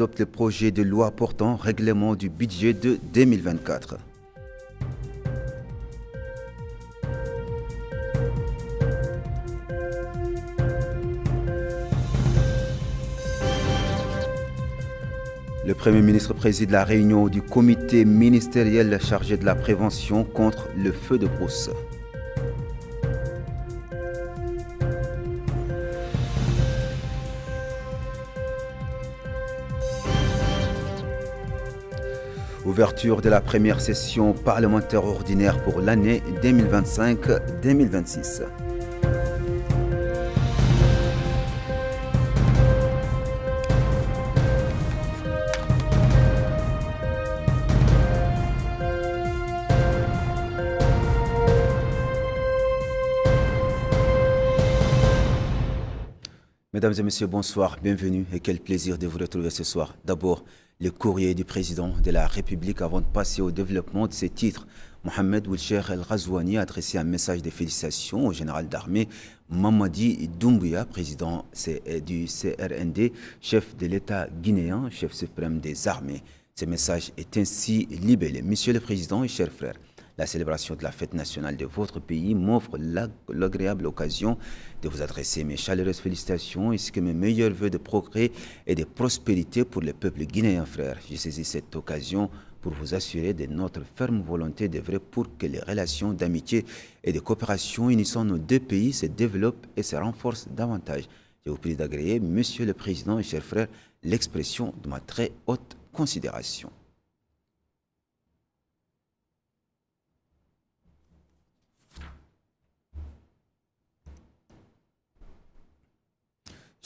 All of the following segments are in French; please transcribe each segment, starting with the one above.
Adopte le projet de loi portant règlement du budget de 2024. Le Premier ministre préside la réunion du comité ministériel chargé de la prévention contre le feu de brousse. Ouverture de la première session parlementaire ordinaire pour l'année 2025-2026. Mesdames et messieurs, bonsoir, bienvenue et quel plaisir de vous retrouver ce soir. D'abord, le courrier du président de la République avant de passer au développement de ses titres. Mohamed Ould-Cheikh El Ghazouani a adressé un message de félicitations au général d'armée Mamadi Doumbouya, président du CRND, chef de l'État guinéen, chef suprême des armées. Ce message est ainsi libellé. Monsieur le Président et chers frères, la célébration de la fête nationale de votre pays m'offre l'agréable occasion de vous adresser mes chaleureuses félicitations ainsi que mes meilleurs vœux de progrès et de prospérité pour le peuple guinéen, frère. J'ai saisi cette occasion pour vous assurer de notre ferme volonté d'œuvrer pour que les relations d'amitié et de coopération unissant nos deux pays se développent et se renforcent davantage. Je vous prie d'agréer, Monsieur le Président et chers frères, l'expression de ma très haute considération.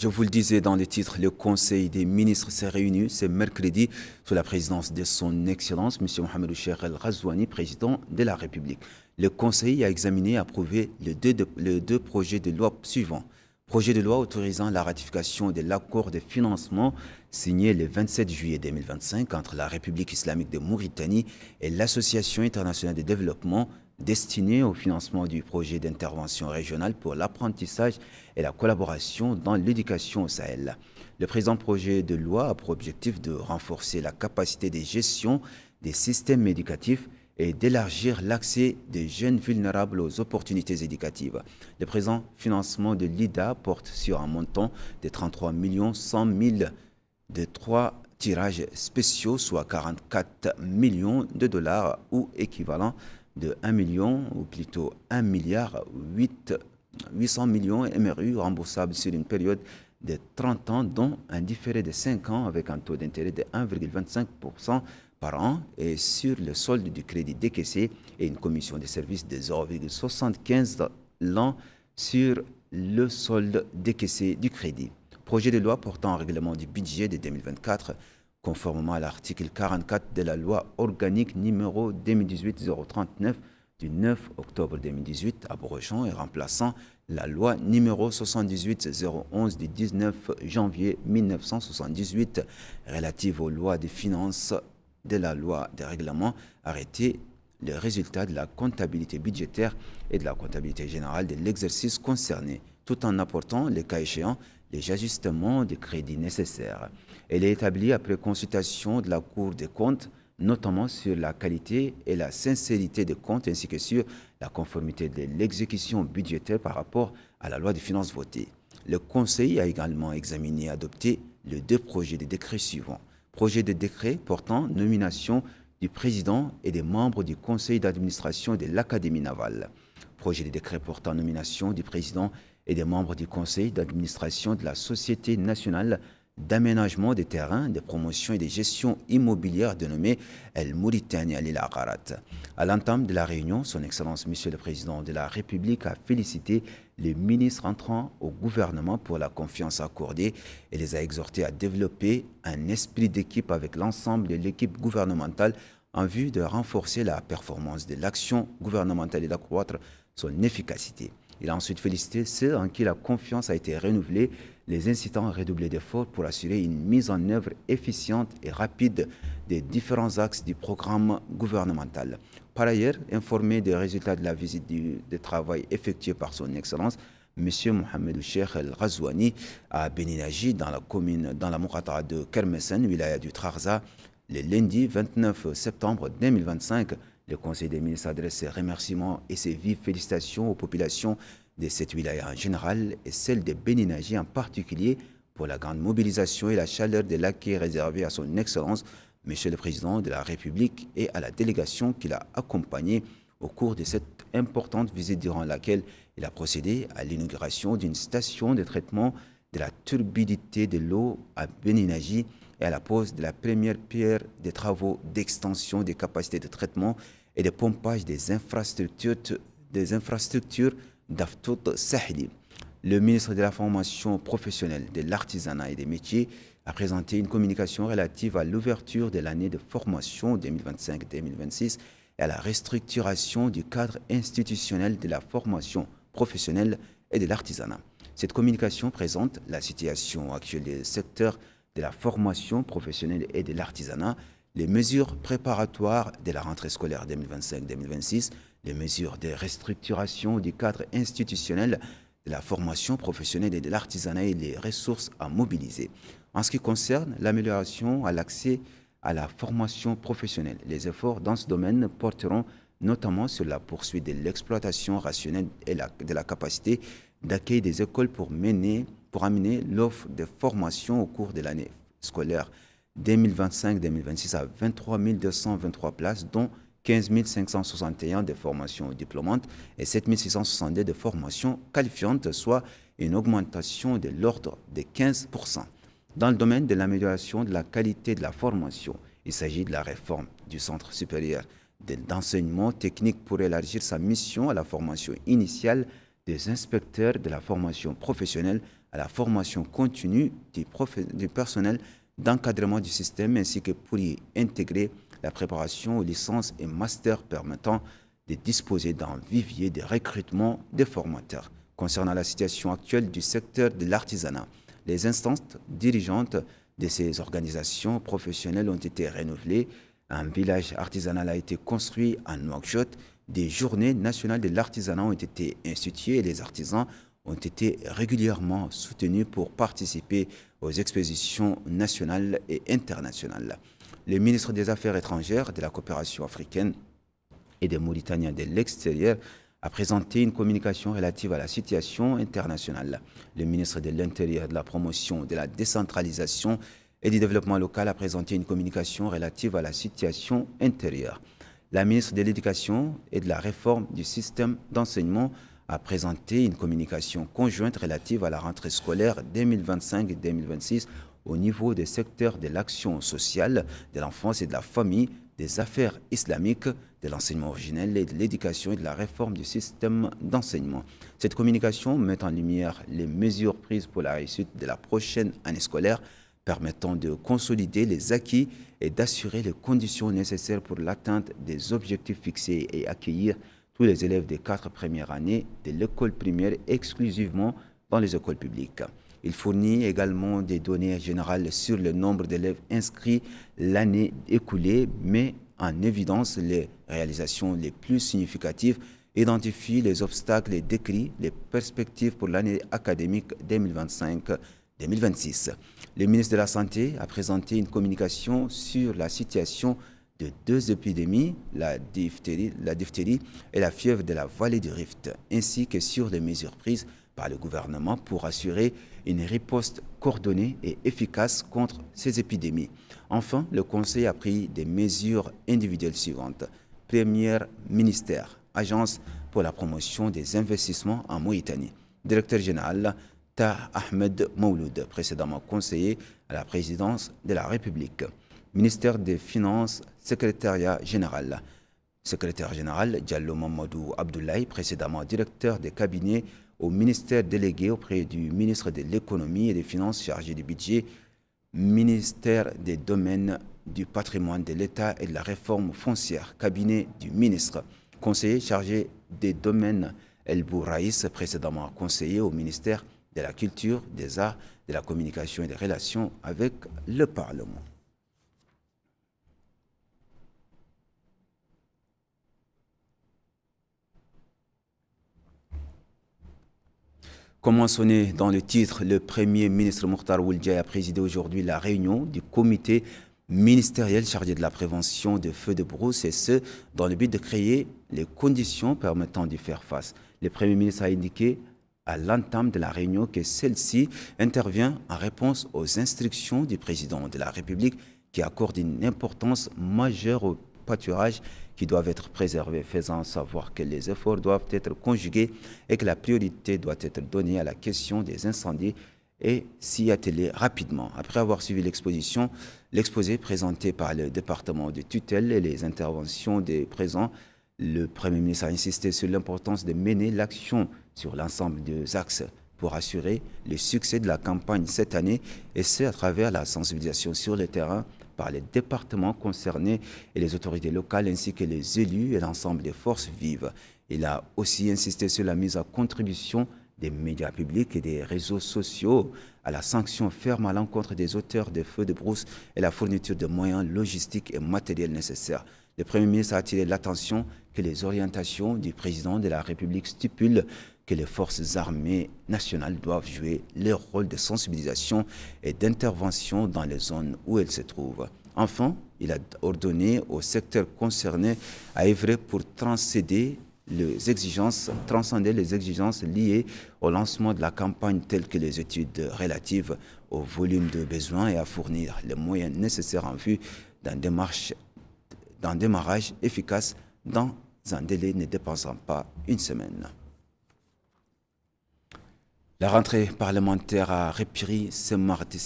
Je vous le disais dans le titre, le Conseil des ministres s'est réuni ce mercredi sous la présidence de son Excellence, M. Mohamed Ould-Cheikh El Ghazouani, président de la République. Le Conseil a examiné et approuvé les deux projets de loi suivants. Projet de loi autorisant la ratification de l'accord de financement signé le 27 juillet 2025 entre la République islamique de Mauritanie et l'Association internationale de développement destiné au financement du projet d'intervention régionale pour l'apprentissage et la collaboration dans l'éducation au Sahel. Le présent projet de loi a pour objectif de renforcer la capacité de gestion des systèmes éducatifs et d'élargir l'accès des jeunes vulnérables aux opportunités éducatives. Le présent financement de l'IDA porte sur un montant de 33 100 000 de 3 tirages spéciaux, soit 44 millions de dollars ou équivalent de 1 million, ou plutôt 1 milliard 800 millions MRU remboursables sur une période de 30 ans, dont un différé de 5 ans avec un taux d'intérêt de 1,25% par an et sur le solde du crédit décaissé et une commission de services de 0,75 l'an sur le solde décaissé du crédit. Projet de loi portant règlement du budget de 2024 conformément à l'article 44 de la loi organique numéro 2018-039 du 9 octobre 2018, abrogeant et remplaçant la loi numéro 78-011 du 19 janvier 1978 relative aux lois des finances de la loi des règlements arrêtés le résultat de la comptabilité budgétaire et de la comptabilité générale de l'exercice concerné, tout en apportant, le cas échéant, les ajustements de crédits nécessaires. Elle est établie après consultation de la Cour des comptes, notamment sur la qualité et la sincérité des comptes ainsi que sur la conformité de l'exécution budgétaire par rapport à la loi des finances votée. Le Conseil a également examiné et adopté les deux projets de décret suivants. Projet de décret portant nomination du président et des membres du conseil d'administration de l'Académie navale. Projet de décret portant nomination du président et des membres du conseil d'administration de la Société nationale d'aménagement des terrains, de promotion et de gestion immobilière dénommée El Mauritania Lil Agharat. À l'entame de la réunion, son Excellence Monsieur le Président de la République a félicité les ministres entrants au gouvernement pour la confiance accordée et les a exhortés à développer un esprit d'équipe avec l'ensemble de l'équipe gouvernementale en vue de renforcer la performance de l'action gouvernementale et d'accroître son efficacité. Il a ensuite félicité ceux en qui la confiance a été renouvelée, les incitant à redoubler d'efforts pour assurer une mise en œuvre efficiente et rapide des différents axes du programme gouvernemental. Par ailleurs, informé des résultats de la visite de travail effectuée par son Excellence, M. Mohamed Cheikh El Ghazouani à Beninaji, dans la Mourata de Kermesen, wilaya du Trarza, le lundi 29 septembre 2025. Le Conseil des ministres adresse ses remerciements et ses vives félicitations aux populations de cette wilaya en général et celle de Beninaji en particulier pour la grande mobilisation et la chaleur de l'accueil réservé à son Excellence, Monsieur le Président de la République, et à la délégation qui l'a accompagné au cours de cette importante visite durant laquelle il a procédé à l'inauguration d'une station de traitement de la turbidité de l'eau à Beninaji et à la pose de la première pierre des travaux d'extension des capacités de traitement et de pompage des infrastructures d'Aftout Sahili. Le ministre de la Formation professionnelle, de l'Artisanat et des Métiers a présenté une communication relative à l'ouverture de l'année de formation 2025-2026 et à la restructuration du cadre institutionnel de la formation professionnelle et de l'artisanat. Cette communication présente la situation actuelle des secteurs de la formation professionnelle et de l'artisanat, les mesures préparatoires de la rentrée scolaire 2025-2026, les mesures de restructuration du cadre institutionnel de la formation professionnelle et de l'artisanat et les ressources à mobiliser. En ce qui concerne l'amélioration à l'accès à la formation professionnelle, les efforts dans ce domaine porteront notamment sur la poursuite de l'exploitation rationnelle et de la capacité d'accueil des écoles pour amener l'offre de formation au cours de l'année scolaire 2025-2026 à 23 223 places, dont 15 561 de formations diplômantes et 7 662 de formations qualifiantes, soit une augmentation de l'ordre de 15%. Dans le domaine de l'amélioration de la qualité de la formation, il s'agit de la réforme du Centre supérieur d'enseignement technique pour élargir sa mission à la formation initiale des inspecteurs de la formation professionnelle à la formation continue du personnel d'encadrement du système ainsi que pour y intégrer la préparation aux licences et masters permettant de disposer d'un vivier de recrutement des formateurs. Concernant la situation actuelle du secteur de l'artisanat, les instances dirigeantes de ces organisations professionnelles ont été renouvelées. Un village artisanal a été construit à Nouakchott. Des journées nationales de l'artisanat ont été instituées et les artisans ont été régulièrement soutenus pour participer aux expositions nationales et internationales. Le ministre des Affaires étrangères, de la coopération africaine et des Mauritaniens de l'extérieur a présenté une communication relative à la situation internationale. Le ministre de l'Intérieur, de la promotion, de la décentralisation et du développement local a présenté une communication relative à la situation intérieure. La ministre de l'Éducation et de la réforme du système d'enseignement a présenté une communication conjointe relative à la rentrée scolaire 2025-2026 au niveau des secteurs de l'action sociale, de l'enfance et de la famille, des affaires islamiques, de l'enseignement originel et de l'éducation et de la réforme du système d'enseignement. Cette communication met en lumière les mesures prises pour la réussite de la prochaine année scolaire, permettant de consolider les acquis et d'assurer les conditions nécessaires pour l'atteinte des objectifs fixés et accueillir tous les élèves des 4 premières années de l'école primaire exclusivement dans les écoles publiques. Il fournit également des données générales sur le nombre d'élèves inscrits l'année écoulée, mais en évidence les réalisations les plus significatives, identifie les obstacles et décrit les perspectives pour l'année académique 2025-2026. Le ministre de la Santé a présenté une communication sur la situation de 2 épidémies, la diphtérie et la fièvre de la vallée du Rift, ainsi que sur les mesures prises par le gouvernement pour assurer une riposte coordonnée et efficace contre ces épidémies. Enfin, le Conseil a pris des mesures individuelles suivantes. Premier ministère, Agence pour la promotion des investissements en Mauritanie. Directeur général, Tah Ahmed Mouloud, précédemment conseiller à la présidence de la République. Ministère des Finances, secrétariat général. Secrétaire général, Diallo Mamadou Abdoulaye, précédemment directeur des cabinets au ministère délégué auprès du ministre de l'économie et des finances chargé du budget, ministère des domaines du patrimoine de l'État et de la réforme foncière, cabinet du ministre, conseiller chargé des domaines El Bouraïs, précédemment conseiller au ministère de la Culture, des Arts, de la Communication et des Relations avec le Parlement. Comme mentionné dans le titre, le Premier ministre Mokhtar Ould Diaye a présidé aujourd'hui la réunion du comité ministériel chargé de la prévention des feux de brousse, et ce, dans le but de créer les conditions permettant d'y faire face. Le Premier ministre a indiqué à l'entame de la réunion que celle-ci intervient en réponse aux instructions du président de la République qui accorde une importance majeure au pâturage qui doivent être préservés, faisant savoir que les efforts doivent être conjugués et que la priorité doit être donnée à la question des incendies et s'y atteler rapidement. Après avoir suivi l'exposé présenté par le département de tutelle et les interventions des présents, le Premier ministre a insisté sur l'importance de mener l'action sur l'ensemble des axes pour assurer le succès de la campagne cette année, et ce à travers la sensibilisation sur le terrain par les départements concernés et les autorités locales ainsi que les élus et l'ensemble des forces vives. Il a aussi insisté sur la mise à contribution des médias publics et des réseaux sociaux à la sanction ferme à l'encontre des auteurs de feux de brousse et la fourniture de moyens logistiques et matériels nécessaires. Le Premier ministre a attiré l'attention que les orientations du président de la République stipulent que les forces armées nationales doivent jouer leur rôle de sensibilisation et d'intervention dans les zones où elles se trouvent. Enfin, il a ordonné au secteur concerné à œuvrer pour transcender les exigences liées au lancement de la campagne, telles que les études relatives au volume de besoins, et à fournir les moyens nécessaires en vue d'un démarrage efficace dans un délai ne dépassant pas une semaine. La rentrée parlementaire a repris ce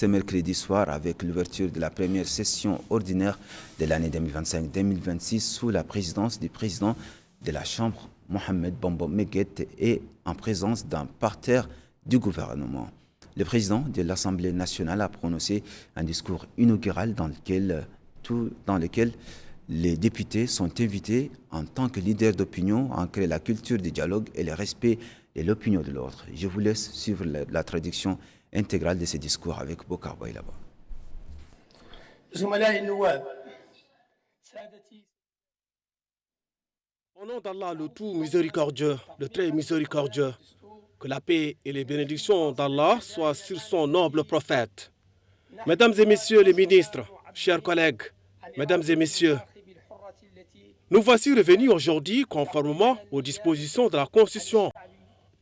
mercredi soir avec l'ouverture de la première session ordinaire de l'année 2025-2026 sous la présidence du président de la Chambre, Mohamed Bambo Meguet, et en présence d'un parterre du gouvernement. Le président de l'Assemblée nationale a prononcé un discours inaugural dans lequel les députés sont invités en tant que leaders d'opinion à créer la culture du dialogue et le respect de l'opinion de l'autre. Je vous laisse suivre la traduction intégrale de ce discours avec Bokar Bailaba. Au nom d'Allah, le tout miséricordieux, le très miséricordieux, que la paix et les bénédictions d'Allah soient sur son noble prophète. Mesdames et messieurs les ministres, chers collègues, mesdames et messieurs, nous voici revenus aujourd'hui conformément aux dispositions de la Constitution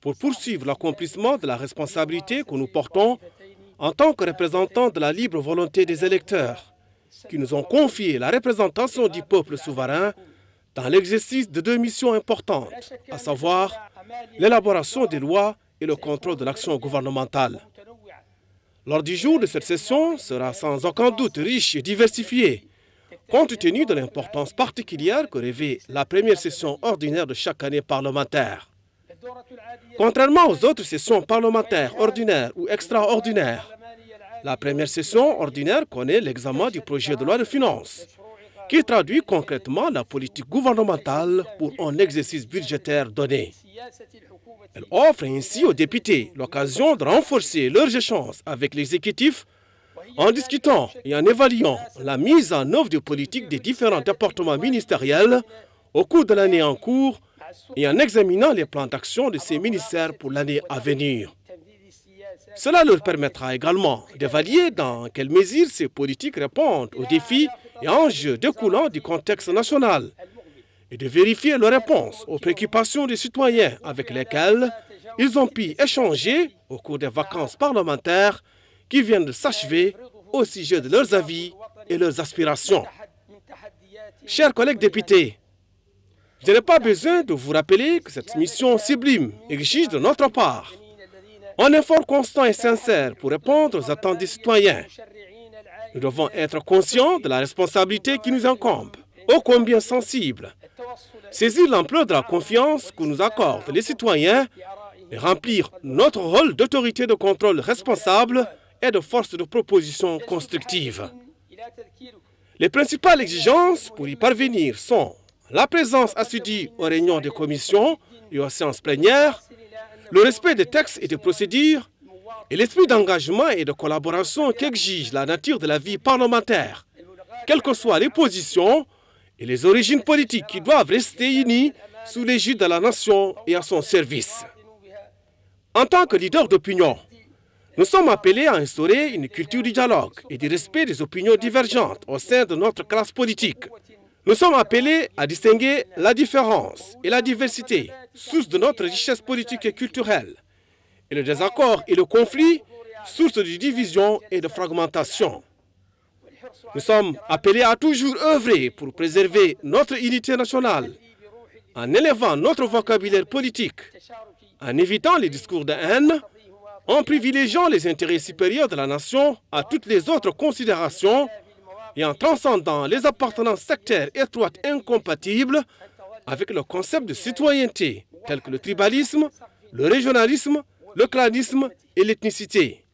pour poursuivre l'accomplissement de la responsabilité que nous portons en tant que représentants de la libre volonté des électeurs, qui nous ont confié la représentation du peuple souverain dans l'exercice de deux missions importantes, à savoir l'élaboration des lois et le contrôle de l'action gouvernementale. L'ordre du jour de cette session sera sans aucun doute riche et diversifié, compte tenu de l'importance particulière que revêt la première session ordinaire de chaque année parlementaire. Contrairement aux autres sessions parlementaires ordinaires ou extraordinaires, la première session ordinaire connaît l'examen du projet de loi de finances, qui traduit concrètement la politique gouvernementale pour un exercice budgétaire donné. Elle offre ainsi aux députés l'occasion de renforcer leurs échanges avec l'exécutif en discutant et en évaluant la mise en œuvre des politiques des différents départements ministériels au cours de l'année en cours et en examinant les plans d'action de ces ministères pour l'année à venir. Cela leur permettra également d'évaluer dans quelle mesure ces politiques répondent aux défis et enjeux découlant du contexte national et de vérifier leurs réponses aux préoccupations des citoyens avec lesquels ils ont pu échanger au cours des vacances parlementaires qui viennent de s'achever au sujet de leurs avis et leurs aspirations. Chers collègues députés, je n'ai pas besoin de vous rappeler que cette mission sublime exige de notre part un effort constant et sincère pour répondre aux attentes des citoyens. Nous devons être conscients de la responsabilité qui nous incombe, ô combien sensible, saisir l'ampleur de la confiance que nous accordent les citoyens et remplir notre rôle d'autorité de contrôle responsable et de force de proposition constructive. Les principales exigences pour y parvenir sont la présence assidue aux réunions des commissions et aux séances plénières, le respect des textes et des procédures et l'esprit d'engagement et de collaboration qu'exige la nature de la vie parlementaire, quelles que soient les positions et les origines politiques qui doivent rester unies sous l'égide de la nation et à son service. En tant que leader d'opinion, nous sommes appelés à instaurer une culture du dialogue et du respect des opinions divergentes au sein de notre classe politique. Nous sommes appelés à distinguer la différence et la diversité, source de notre richesse politique et culturelle, et le désaccord et le conflit, source de division et de fragmentation. Nous sommes appelés à toujours œuvrer pour préserver notre unité nationale, en élevant notre vocabulaire politique, en évitant les discours de haine, en privilégiant les intérêts supérieurs de la nation à toutes les autres considérations et en transcendant les appartenances sectaires étroites incompatibles avec le concept de citoyenneté, tels que le tribalisme, le régionalisme, le clanisme et l'ethnicité.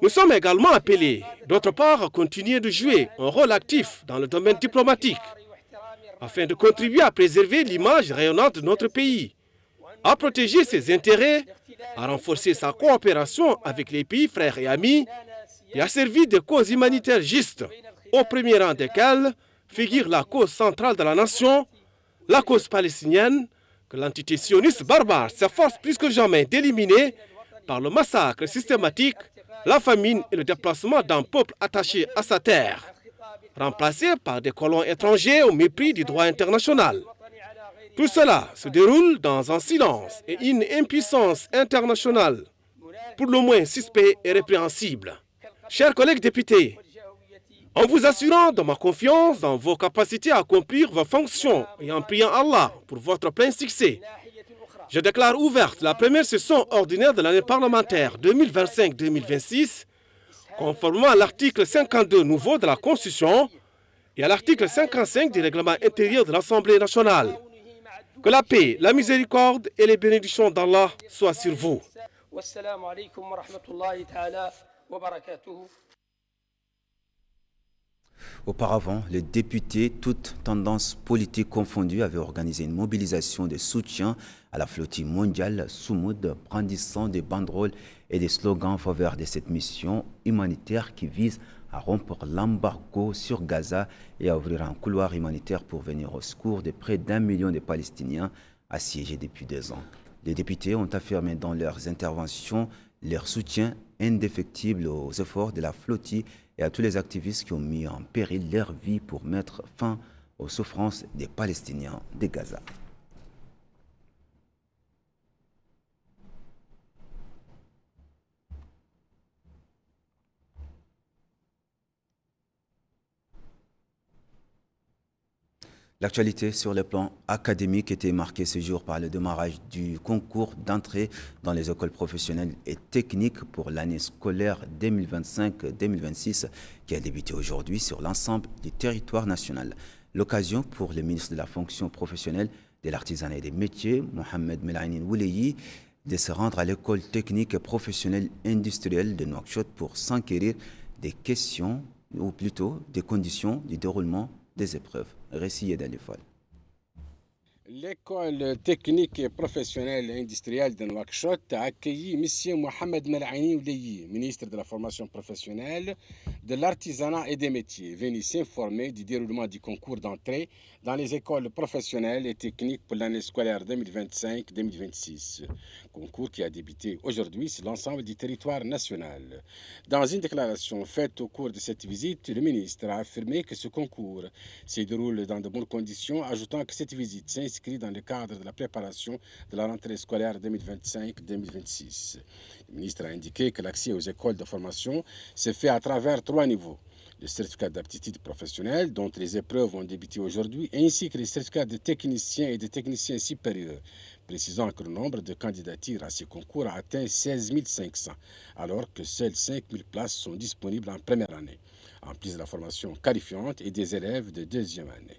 Nous sommes également appelés, d'autre part, à continuer de jouer un rôle actif dans le domaine diplomatique, afin de contribuer à préserver l'image rayonnante de notre pays, à protéger ses intérêts, à renforcer sa coopération avec les pays frères et amis et à servir des causes humanitaires justes, au premier rang desquelles figure la cause centrale de la nation, la cause palestinienne, que l'entité sioniste barbare s'efforce plus que jamais d'éliminer par le massacre systématique, la famine et le déplacement d'un peuple attaché à sa terre, remplacé par des colons étrangers au mépris du droit international. Tout cela se déroule dans un silence et une impuissance internationale, pour le moins suspect et répréhensible. Chers collègues députés, en vous assurant de ma confiance dans vos capacités à accomplir vos fonctions et en priant Allah pour votre plein succès, je déclare ouverte la première session ordinaire de l'année parlementaire 2025-2026, conformément à l'article 52 nouveau de la Constitution et à l'article 55 du règlement intérieur de l'Assemblée nationale. Que la paix, la miséricorde et les bénédictions d'Allah soient sur vous. Auparavant, les députés, toutes tendances politiques confondues, avaient organisé une mobilisation de soutien à la flottille mondiale Soumoud, brandissant des banderoles et des slogans en faveur de cette mission humanitaire qui vise à rompre l'embargo sur Gaza et à ouvrir un couloir humanitaire pour venir au secours de près d'1 million de Palestiniens assiégés depuis 2 ans. Les députés ont affirmé dans leurs interventions leur soutien indéfectible aux efforts de la flottille et à tous les activistes qui ont mis en péril leur vie pour mettre fin aux souffrances des Palestiniens de Gaza. L'actualité sur le plan académique était marquée ce jour par le démarrage du concours d'entrée dans les écoles professionnelles et techniques pour l'année scolaire 2025-2026 qui a débuté aujourd'hui sur l'ensemble du territoire national. L'occasion pour le ministre de la fonction professionnelle, de l'artisanat et des métiers, Mohamed Melaini Wouleyi, de se rendre à l'école technique et professionnelle industrielle de Nouakchott pour s'enquérir des questions, ou plutôt des conditions du déroulement des épreuves. Récit d'Alifal. L'école technique et professionnelle industrielle de Nouakchott a accueilli M. Mohamed Melaini Wouleyi, ministre de la formation professionnelle, de l'artisanat et des métiers, venu s'informer du déroulement du concours d'entrée dans les écoles professionnelles et techniques pour l'année scolaire 2025-2026. Concours qui a débuté aujourd'hui sur l'ensemble du territoire national. Dans une déclaration faite au cours de cette visite, le ministre a affirmé que ce concours se déroule dans de bonnes conditions, ajoutant que cette visite s'inscrit dans le cadre de la préparation de la rentrée scolaire 2025-2026. Le ministre a indiqué que l'accès aux écoles de formation se fait à travers 3 niveaux. Le certificat d'aptitude professionnelle, dont les épreuves ont débuté aujourd'hui, ainsi que les certificats de techniciens et de techniciens supérieurs, précisant que le nombre de candidatures à ces concours a atteint 16 500, alors que seules 5 000 places sont disponibles en première année, en plus de la formation qualifiante et des élèves de 2e année.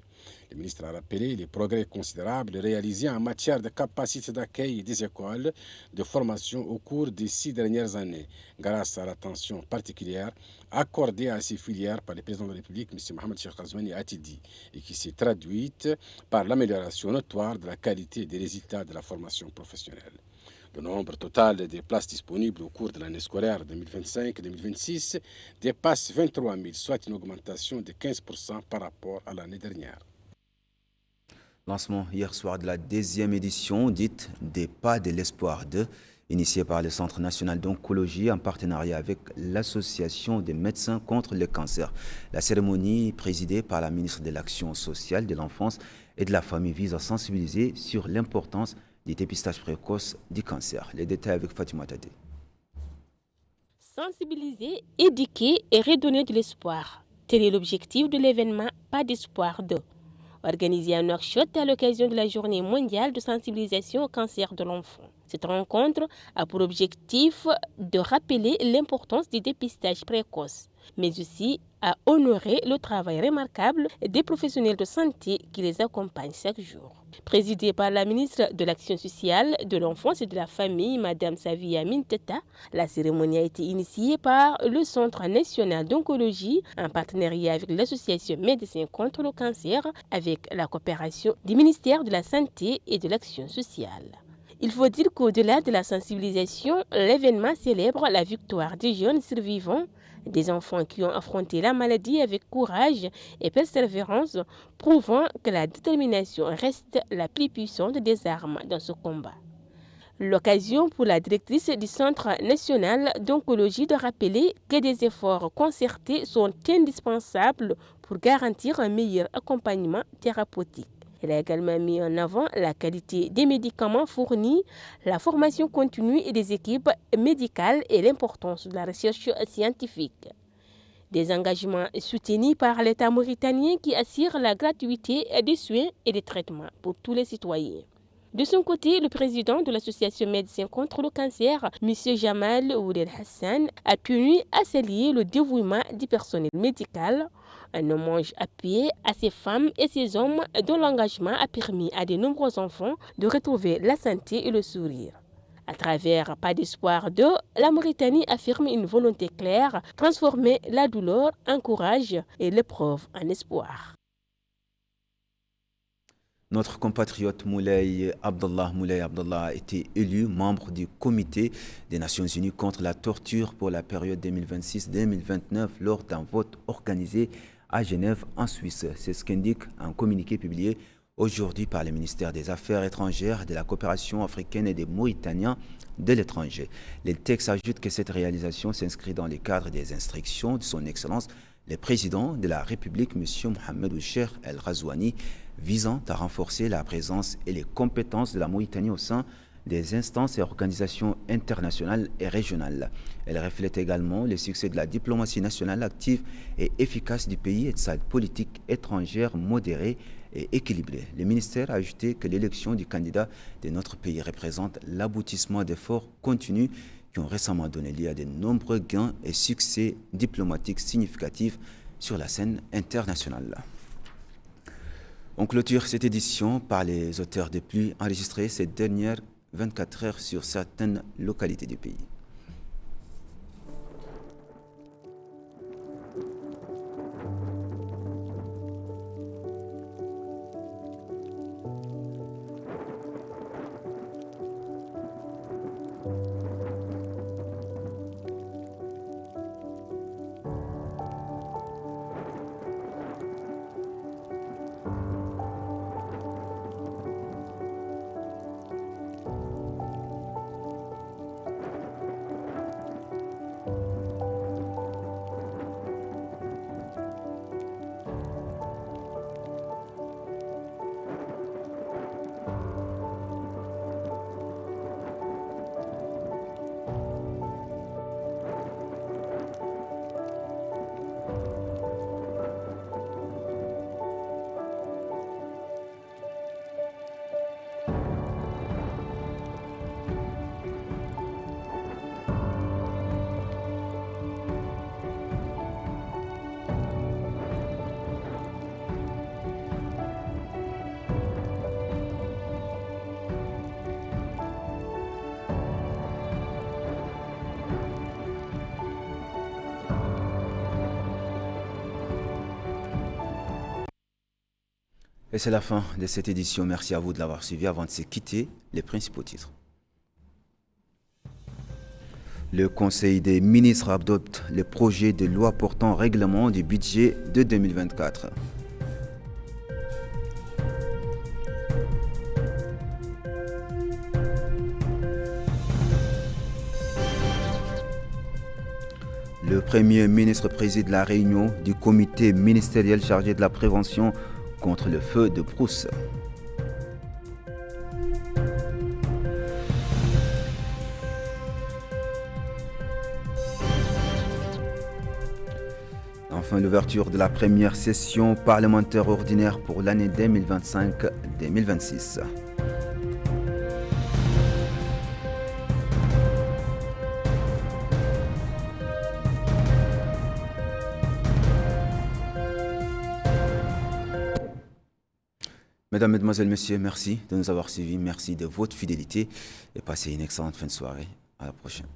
Le ministre a rappelé les progrès considérables réalisés en matière de capacité d'accueil des écoles de formation au cours des 6 dernières années, grâce à l'attention particulière accordée à ces filières par le président de la République, M. Mohamed Cheikh Ghazouani Attidi, et qui s'est traduite par l'amélioration notoire de la qualité des résultats de la formation professionnelle. Le nombre total des places disponibles au cours de l'année scolaire 2025-2026 dépasse 23 000, soit une augmentation de 15% par rapport à l'année dernière. Lancement hier soir de la 10e édition dite des Pas de l'espoir 2, initiée par le Centre national d'oncologie en partenariat avec l'Association des médecins contre le cancer. La cérémonie, présidée par la ministre de l'Action sociale, de l'enfance et de la famille, vise à sensibiliser sur l'importance du dépistage précoce du cancer. Les détails avec Fatima Tadé. Sensibiliser, éduquer et redonner de l'espoir. Tel est l'objectif de l'événement Pas d'espoir 2. Organisé à Nouakchott à l'occasion de la journée mondiale de sensibilisation au cancer de l'enfant. Cette rencontre a pour objectif de rappeler l'importance du dépistage précoce, mais aussi à honorer le travail remarquable des professionnels de santé qui les accompagnent chaque jour. Présidée par la ministre de l'Action sociale, de l'enfance et de la famille, Mme Savia Minteta, la cérémonie a été initiée par le Centre national d'oncologie en partenariat avec l'Association Médecins contre le cancer, avec la coopération du ministère de la Santé et de l'Action sociale. Il faut dire qu'au-delà de la sensibilisation, l'événement célèbre la victoire des jeunes survivants, des enfants qui ont affronté la maladie avec courage et persévérance, prouvant que la détermination reste la plus puissante des armes dans ce combat. L'occasion pour la directrice du Centre national d'oncologie de rappeler que des efforts concertés sont indispensables pour garantir un meilleur accompagnement thérapeutique. Elle a également mis en avant la qualité des médicaments fournis, la formation continue et des équipes médicales et l'importance de la recherche scientifique. Des engagements soutenus par l'État mauritanien qui assure la gratuité des soins et des traitements pour tous les citoyens. De son côté, le président de l'Association Médecins contre le cancer, M. Jamal Oudel Hassan, a tenu à saluer le dévouement du personnel médical, un hommage appuyé à ces femmes et ces hommes dont l'engagement a permis à de nombreux enfants de retrouver la santé et le sourire. À travers Pas d'espoir 2, la Mauritanie affirme une volonté claire, transformer la douleur en courage et l'épreuve en espoir. Notre compatriote Moulay Abdallah a été élu membre du comité des Nations Unies contre la torture pour la période 2026-2029 lors d'un vote organisé à Genève en Suisse. C'est ce qu'indique un communiqué publié aujourd'hui par le ministère des Affaires étrangères, de la coopération africaine et des Mauritaniens de l'étranger. Le texte ajoute que cette réalisation s'inscrit dans le cadre des instructions de son Excellence, le président de la République, M. Mohamed Cheikh El Ghazouani, visant à renforcer la présence et les compétences de la Mauritanie au sein des instances et organisations internationales et régionales. Elle reflète également le succès de la diplomatie nationale active et efficace du pays et de sa politique étrangère modérée et équilibrée. Le ministère a ajouté que l'élection du candidat de notre pays représente l'aboutissement d'efforts continus qui ont récemment donné lieu à de nombreux gains et succès diplomatiques significatifs sur la scène internationale. On clôture cette édition par les auteurs des pluies enregistrées ces dernières 24 heures sur certaines localités du pays. Et c'est la fin de cette édition. Merci à vous de l'avoir suivi. Avant de se quitter, les principaux titres. Le Conseil des ministres adopte le projet de loi portant règlement du budget de 2024. Le Premier ministre préside la réunion du comité ministériel chargé de la prévention contre le feu de brousse. Enfin, l'ouverture de la première session parlementaire ordinaire pour l'année 2025-2026. Mesdames, Mesdemoiselles, Messieurs, merci de nous avoir suivis, merci de votre fidélité et passez une excellente fin de soirée. À la prochaine.